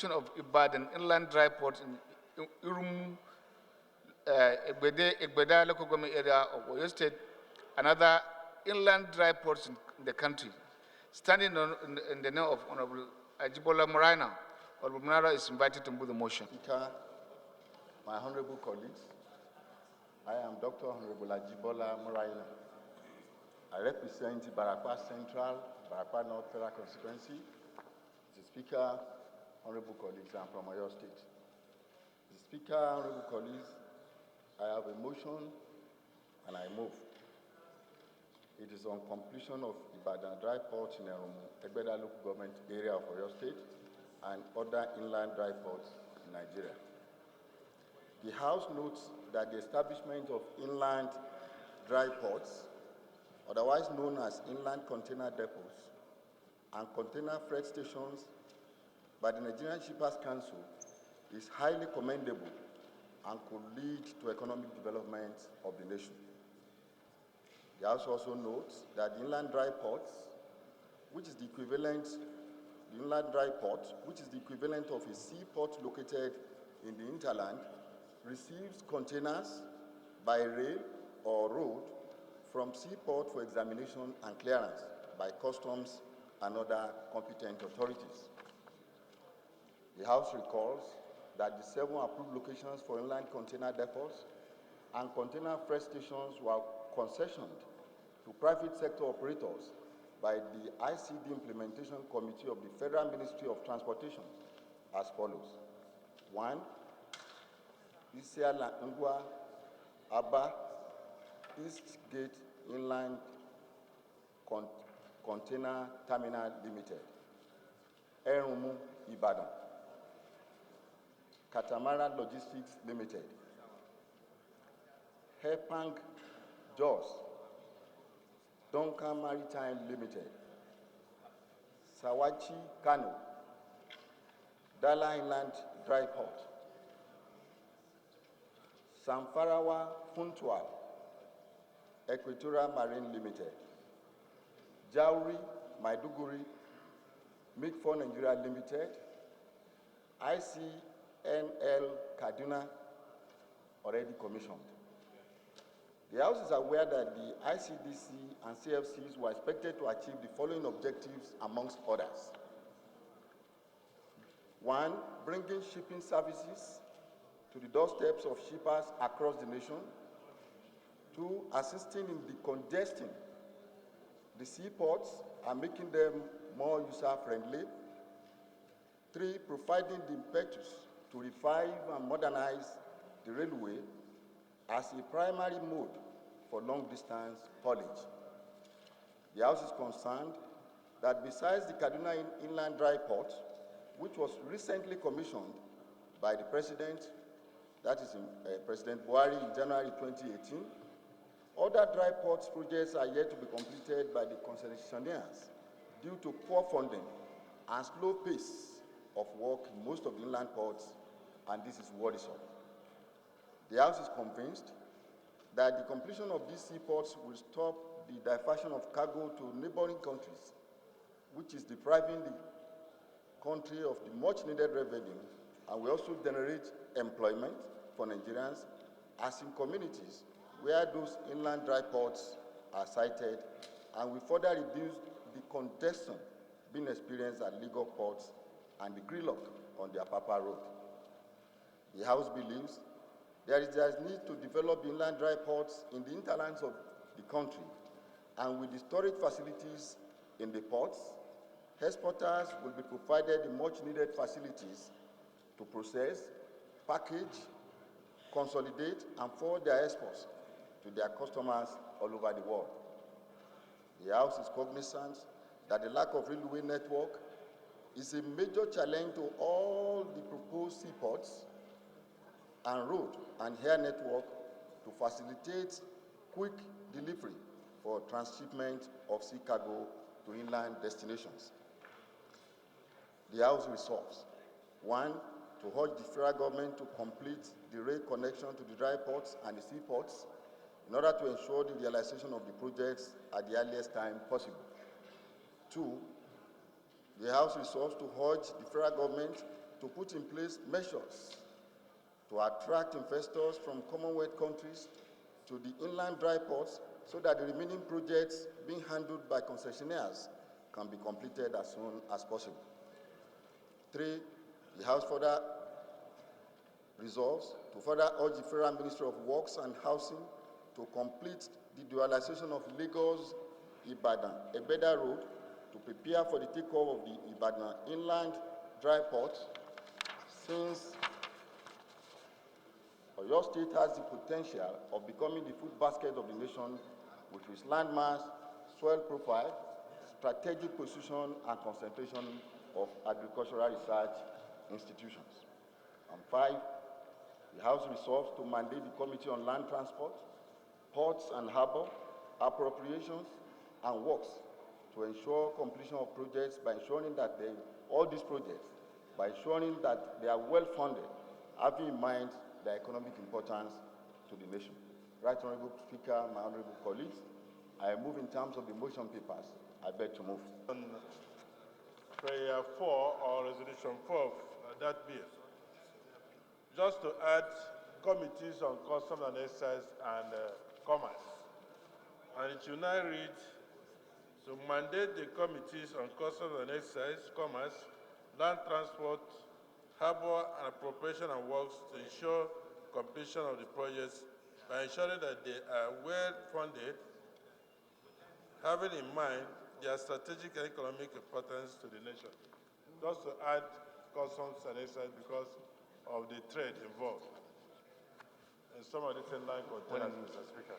completion of Ibadan inland dry port in Erunmu Egbed local government area of Oyo State, another inland dry ports in the country. Standing in the name of Hon Ajibola Murina, Hon Murina is invited to move the motion. Speaker, my honorable colleagues, I am Dr. Hon Ajibola Murina. I represent Barakwa Central, Barakwa North Federal Constituency. Mr. Speaker, honorable colleagues, I'm from Oyo State. Mr. Speaker, honorable colleagues, I have a motion and I move. It is on completion of Ibadan dry port in Erunmu Egbed local government area of Oyo State and other inland dry ports in Nigeria. The House notes that the establishment of inland dry ports, otherwise known as inland container depots, and container freight stations by the Nigerian Shippers Council is highly commendable and could lead to economic development of the nation. The House also notes that the inland dry ports, which is the equivalent of a seaport located in the hinterland, receives containers by rail or road from seaport for examination and clearance by customs and other competent authorities. The House recalls that the 7 approved locations for inland container depots and container freight stations were concessioned to private sector operators by the ICD Implementation Committee of the Federal Ministry of Transportation as follows. 1. Isiala Ngwa Aba East Gate Inland Container Terminal Limited, Erunmu Ibadan, Katamara Logistics Limited, Hepang Jos, Duncan Maritime Limited, Sawachi Kano, Dala Inland Dry Port, Samfarawa Funtual, Equatorial Marine Limited, Jauri Maiduguri, Mikfor Nigeria Limited, ICNL Kaduna, already commissioned. The House is aware that the ICDC and CFCs were expected to achieve the following objectives amongst others. 1. Bringing shipping services to the doorsteps of shippers across the nation. 2. Assisting in decongesting the seaports and making them more user-friendly. 3. Providing the impetus to revive and modernize the railway as a primary mode for long-distance haulage. The House is concerned that besides the Kaduna Inland Dry Port, which was recently commissioned by the President, that is President Buhari in January 2018, other dry ports projects are yet to be completed by the concessionaires due to poor funding and slow pace of work in most of the inland ports, and this is worrisome. The House is convinced that the completion of these seaports will stop the diversion of cargo to neighboring countries, which is depriving the country of the much-needed revenue and will also generate employment for Nigerians, as in communities where those inland dry ports are sited, and will further reduce the congestion being experienced at Lagos ports and the gridlock on the Apapa Road. The House believes there is need to develop inland dry ports in the hinterlands of the country, and with the storage facilities in the ports, exporters will be provided the much-needed facilities to process, package, consolidate, and forward their exports to their customers all over the world. The House is cognizant that the lack of railway network is a major challenge to all the proposed seaports and road and air network to facilitate quick delivery for transshipment of sea cargo to inland destinations. The House resolves, 1, to urge the federal government to complete the rail connection to the dry ports and the seaports in order to ensure the realization of the projects at the earliest time possible. 2, the House resolves to urge the federal government to put in place measures to attract investors from Commonwealth countries to the inland dry ports so that the remaining projects being handled by concessionaires can be completed as soon as possible. 3, the House further resolves to further urge the Federal Ministry of Works and Housing to complete the dualization of Lagos-Ibadan Egbed Road to prepare for the takeoff of the Ibadan inland dry port, since Oyo State has the potential of becoming the food basket of the nation with its landmass, soil profile, strategic position, and concentration of agricultural research institutions. And 5, the House resolves to mandate the Committee on Land Transport, Ports and Harbour, Appropriations, and Works to ensure completion of projects by ensuring that all these projects, by ensuring that they are well funded, having in mind their economic importance to the nation. Right Honourable Speaker, my honourable colleagues, I move in terms of the motion papers. I beg to move. On prayer 4 or resolution 4 of that bill, just to add committees on custom and excise and commerce. And it will now read, to mandate the committees on customs and excise, commerce, land transport, harbour and appropriation and works to ensure completion of the projects by ensuring that they are well funded, having in mind their strategic and economic importance to the nation. Just to add customs and excise because of the trade involved. And some of the line containers, Mr. Speaker.